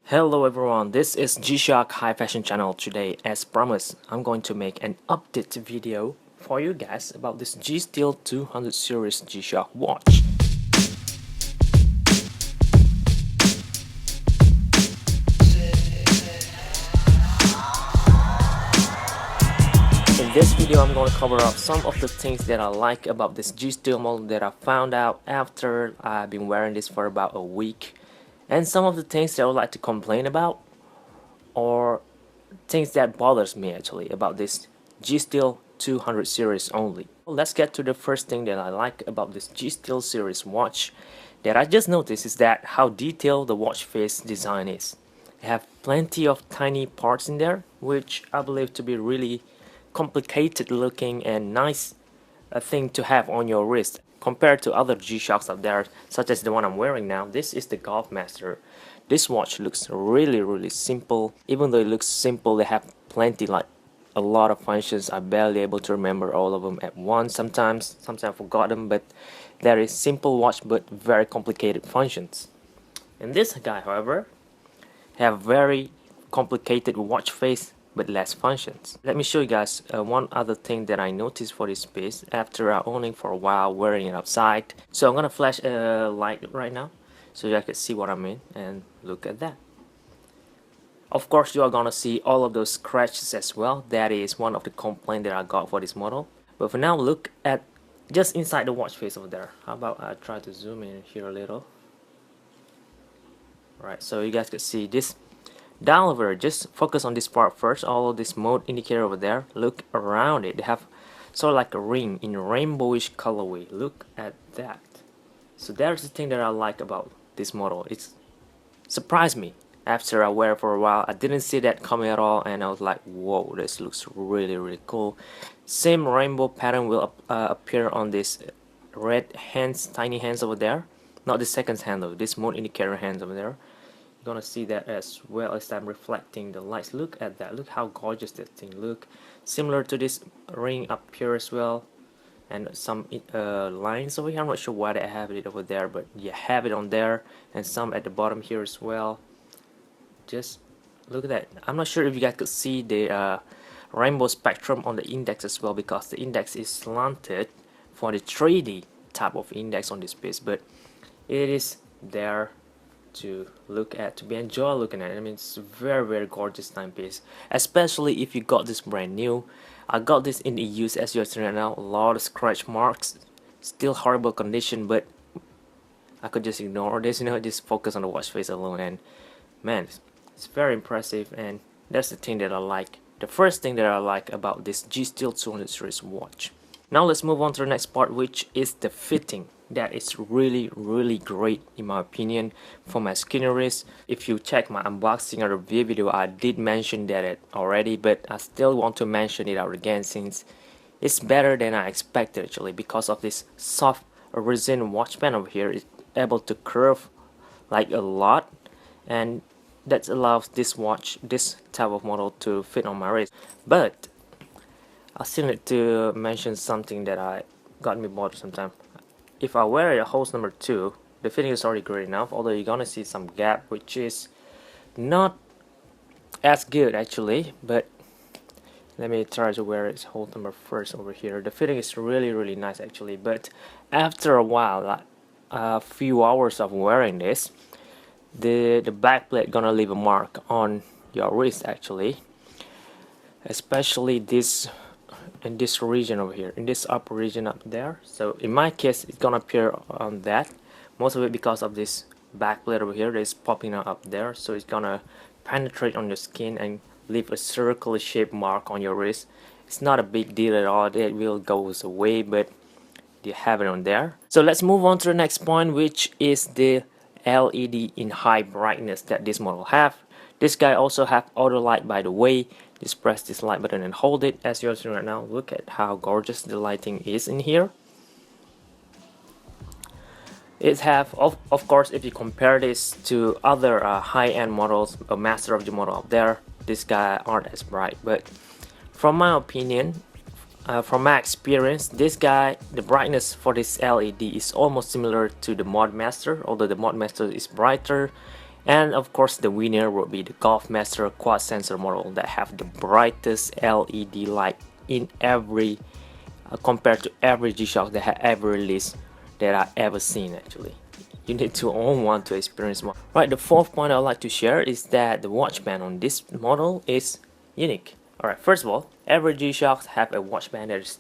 Hello everyone, this is G-Shock High Fashion Channel. Today, as promised, I'm going to make an update video for you guys about this G-Steel 200 series G-Shock watch. In this video, I'm going to cover up some of the things that I like about this G-Steel model that I found out after I've been wearing this for about a week, and some of the things that I would like to complain about, or things that bothers me actually about this G-Steel 200 series only. Let's get to the first thing that I like about this G-Steel series watch that I just noticed is that how detailed the watch face design is. They have plenty of tiny parts in there, which I believe to be really complicated looking and nice thing to have on your wrist compared to other G-Shocks out there, such as the one I'm wearing now. This is the Golf Master. This watch looks really simple. Even though it looks simple, they have plenty, like a lot of functions. I'm barely able to remember all of them at once. Sometimes I forgot them, but there is simple watch but very complicated functions. And this guy, however, have very complicated watch face but less functions. Let me show you guys one other thing that I noticed for this piece after owning for a while, wearing it outside. So I'm gonna flash a light right now so you guys can see what I mean, and look at that. Of course, you are gonna see all of those scratches as well. That is one of the complaints that I got for this model. But for now, look at just inside the watch face over there. How about I try to zoom in here a little. Right, so you guys can see this dial over. Just focus on this part first. All of this mode indicator over there, look around it. They have sort of like a ring in rainbowish colorway. Look at that. So there's the thing that I like about this model. It's surprised me. After I wear it for a while, I didn't see that coming at all, and I was like, whoa, this looks really cool. Same rainbow pattern will appear on this red hands, tiny hands over there. Not the second hand though, this mode indicator hands over there. You're gonna see that as well as I'm reflecting the lights. Look at that, look how gorgeous this thing look. Similar to this ring up here as well, and some lines over here. I'm not sure why they have it over there, but you have it on there, and some at the bottom here as well. Just look at that. I'm not sure if you guys could see the rainbow spectrum on the index as well, because the index is slanted for the 3D type of index on this piece, but it is there to look at, to be enjoy looking at it. I mean, it's a very gorgeous timepiece, especially if you got this brand new. I got this in the use as you're seeing right now. A lot of scratch marks, still horrible condition, but I could just ignore this, just focus on the watch face alone, and man, it's very impressive. And that's the thing that I like, the first thing that I like about this G-Steel 200 series watch. Now let's move on to the next part, which is the fitting. That is really great in my opinion for my skinny wrist. If you check my unboxing or review video, I did mention that already, but I still want to mention it out again since it's better than I expected actually, because of this soft resin watch band over here. It's able to curve like a lot, and that allows this watch, this type of model, to fit on my wrist. But I still need to mention something that got me bothered sometimes. If I wear a hose number 2, the fitting is already great enough, although you're gonna see some gap, which is not as good actually. But let me try to wear its hose number first over here. The fitting is really nice actually, but after a while, like a few hours of wearing this, the back plate gonna leave a mark on your wrist actually, especially this in this region over here, in this upper region up there. So in my case, it's gonna appear on that, most of it because of this back plate over here that is popping out up there. So it's gonna penetrate on your skin and leave a circular shaped mark on your wrist. It's not a big deal at all, it will goes away, but you have it on there. So let's move on to the next point, which is the LED in high brightness that this model have. This guy also have auto light, by the way. Just press this light button and hold it as you're seeing right now. Look at how gorgeous the lighting is in here. It have, of course, if you compare this to other high-end models, a master of the model out there, this guy aren't as bright. But from my opinion, from my experience, this guy, the brightness for this LED is almost similar to the Mod Master, although the Mod Master is brighter And of course the winner will be the Golfmaster quad sensor model that have the brightest LED light in every compared to every G-Shock that I ever released that I ever seen actually. You need to own one to experience one. Right, the fourth point I'd like to share is that the watch band on this model is unique. Alright, first of all, every G-Shocks have a watch band that is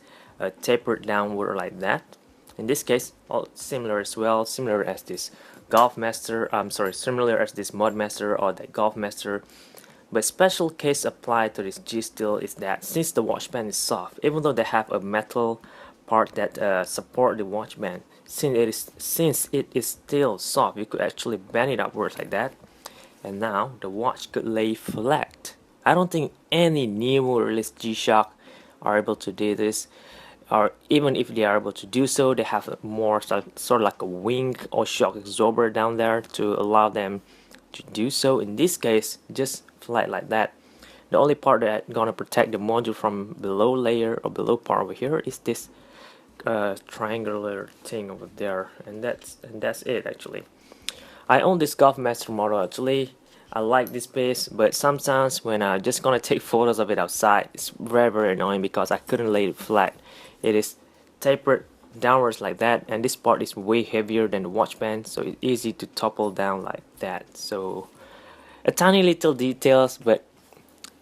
tapered downward like that. In this case, all similar as well, similar as this similar as this Modmaster or the Golfmaster. But special case applied to this G Steel is that since the watch band is soft, even though they have a metal part that support the watch band, since it is still soft, you could actually bend it upwards like that, and now the watch could lay flat. I don't think any new release G-Shock are able to do this, or even if they are able to do so, they have a more sort of like a wing or shock absorber down there to allow them to do so. In this case, just flat like that. The only part that gonna protect the module from below layer or below part over here is this triangular thing over there, and that's it actually. I own this Golfmaster model actually. I like this piece, but sometimes when I'm just gonna take photos of it outside, it's very annoying because I couldn't lay it flat. It is tapered downwards like that, and this part is way heavier than the watch band, so it's easy to topple down like that. So a tiny little details, but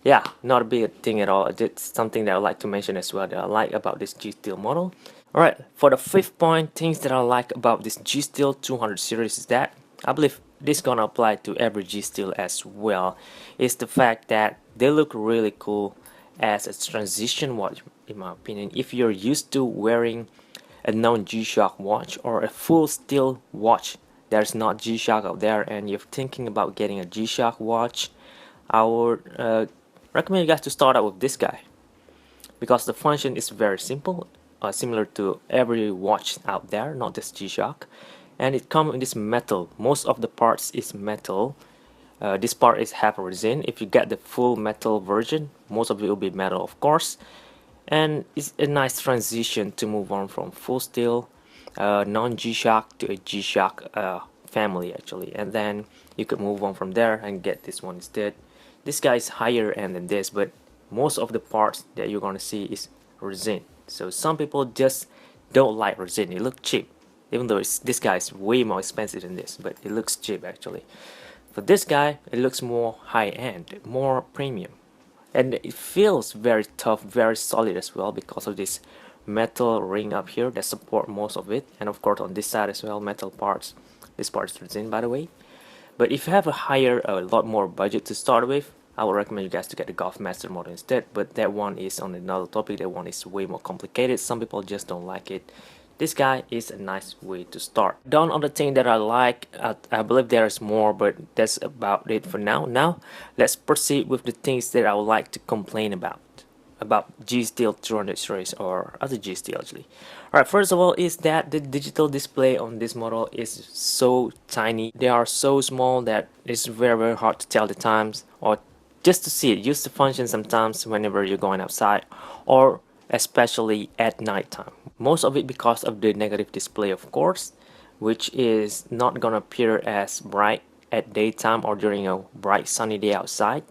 yeah, not a big thing at all. It's something that I like to mention as well that I like about this G Steel model. Alright, for the fifth point, things that I like about this G Steel 200 series is that I believe this gonna apply to every G Steel as well, is the fact that they look really cool as a transition watch in my opinion. If you're used to wearing a non-G-Shock watch or a full steel watch there's not G-Shock out there and you're thinking about getting a G-Shock watch, I would recommend you guys to start out with this guy because the function is very simple, similar to every watch out there, not just G-Shock, and it comes in this metal. Most of the parts is metal. This part is half resin. If you get the full metal version, most of it will be metal of course, and it's a nice transition to move on from full steel non-G-Shock to a G-Shock family actually, and then you could move on from there and get this one instead. This guy is higher end than this, but most of the parts that you're gonna see is resin, so some people just don't like resin. It looks cheap, even though this guy is way more expensive than this, but it looks cheap actually. For this guy, it looks more high-end, more premium, and it feels very tough, very solid as well because of this metal ring up here that support most of it, and of course on this side as well, metal parts. This part is resin by the way. But if you have a lot more budget to start with, I would recommend you guys to get the Golfmaster model instead, but that one is on another topic. That one is way more complicated. Some people just don't like it. This guy is a nice way to start. One other thing that I like, I believe there is more, but that's about it for now. Now, let's proceed with the things that I would like to complain about G Steel 200 series or other G Steel actually. Alright, first of all is that the digital display on this model is so tiny. They are so small that it's very hard to tell the times or just to see it. Use the function sometimes whenever you're going outside or especially at night time. Most of it because of the negative display of course, which is not gonna appear as bright at daytime or during a bright sunny day outside.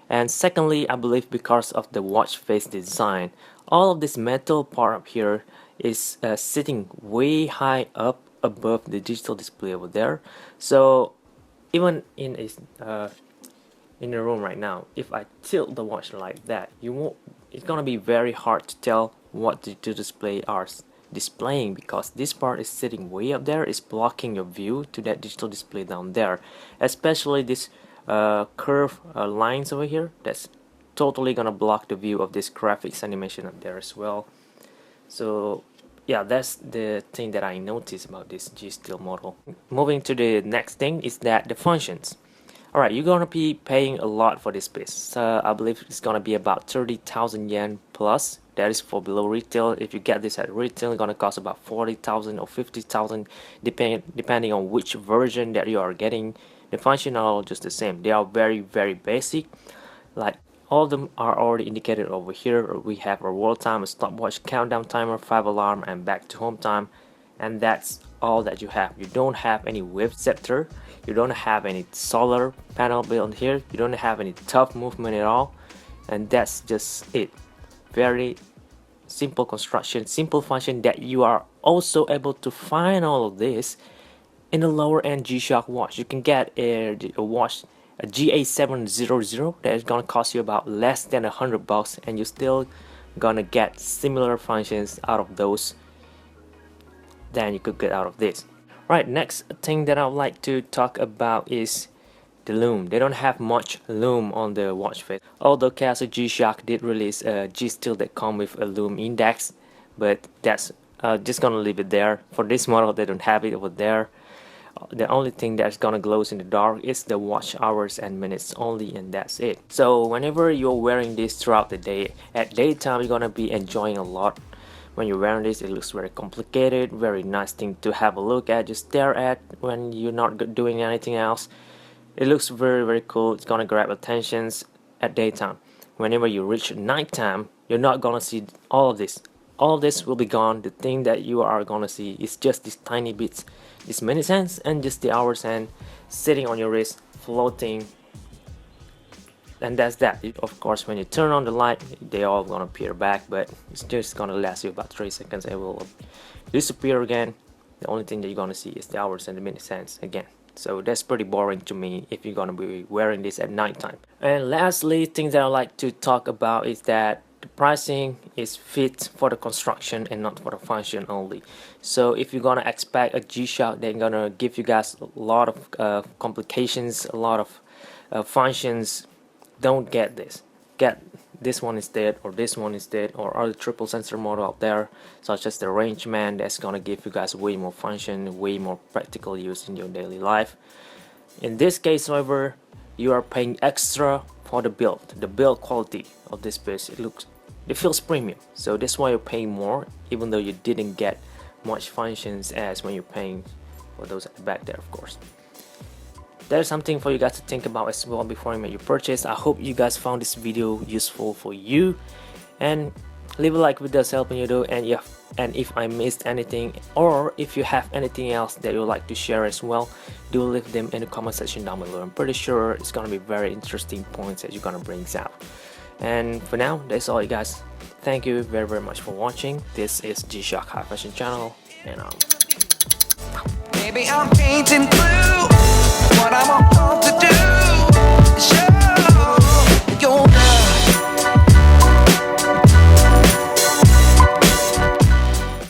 And secondly, I believe because of the watch face design, all of this metal part up here is sitting way high up above the digital display over there. So even in a room right now, if I tilt the watch like that, it's gonna be very hard to tell what the two display are displaying because this part is sitting way up there, is blocking your view to that digital display down there, especially this curve lines over here. That's totally gonna block the view of this graphics animation up there as well. So yeah, that's the thing that I noticed about this G Steel model. Moving to the next thing is that the functions. Alright, you're gonna be paying a lot for this piece. I believe it's gonna be about 30,000 yen plus. That is for below retail. If you get this at retail, it's gonna cost about 40,000 or 50,000, depending on which version that you are getting. The function are all just the same. They are very basic. Like all of them are already indicated over here. We have our world time, a stopwatch, countdown timer, 5 alarm, and back to home time, and that's all that you have. You don't have any wave scepter. You don't have any solar panel built here. You don't have any tough movement at all, and that's just it. Very simple construction, simple function that you are also able to find all of this in the lower end G-Shock watch. You can get a watch, a GA700, that is gonna cost you about less than $100, and you're still gonna get similar functions out of those than you could get out of this. Right, next thing that I would like to talk about is the lume. They don't have much lume on the watch face. Although Casio G-Shock did release a G-Steel that come with a lume index, but that's just gonna leave it there. For this model, they don't have it over there. The only thing that's gonna glows in the dark is the watch hours and minutes only, and that's it. So whenever you're wearing this throughout the day, at daytime you're gonna be enjoying a lot. When you're wearing this, it looks very complicated, very nice thing to have a look at, just stare at when you're not doing anything else. It looks very cool. It's gonna grab attentions at daytime. Whenever you reach nighttime, you're not gonna see all of this. All of this will be gone. The thing that you are gonna see is just these tiny bits, these minutes hands and just the hours hand sitting on your wrist, floating. And that's that. Of course, when you turn on the light, they all gonna appear back, but it's just gonna last you about 3 seconds. It will disappear again. The only thing that you're gonna see is the hours and the minutes hands again. So that's pretty boring to me if you're gonna be wearing this at nighttime. And lastly, things that I like to talk about is that the pricing is fit for the construction and not for the function only. So if you're gonna expect a G-Shock, they're gonna give you guys a lot of complications, a lot of functions. Don't get this. Get this one instead, or this one instead, or other triple sensor model out there, such as the Watchband, that's gonna give you guys way more function, way more practical use in your daily life. In this case, however, you are paying extra for the build quality of this piece. It feels premium, so that's why you're paying more, even though you didn't get much functions as when you're paying for those at the back there, of course. There's something for you guys to think about as well before you make your purchase. I hope you guys found this video useful for you, and leave a like if it does help you, and if I missed anything, or if you have anything else that you'd like to share as well, do leave them in the comment section down below. I'm pretty sure it's gonna be very interesting points that you're gonna bring out. And for now, that's all, you guys. Thank you very much for watching. This is G-Shock High Fashion Channel, and Maybe I'm painting blue. What I'm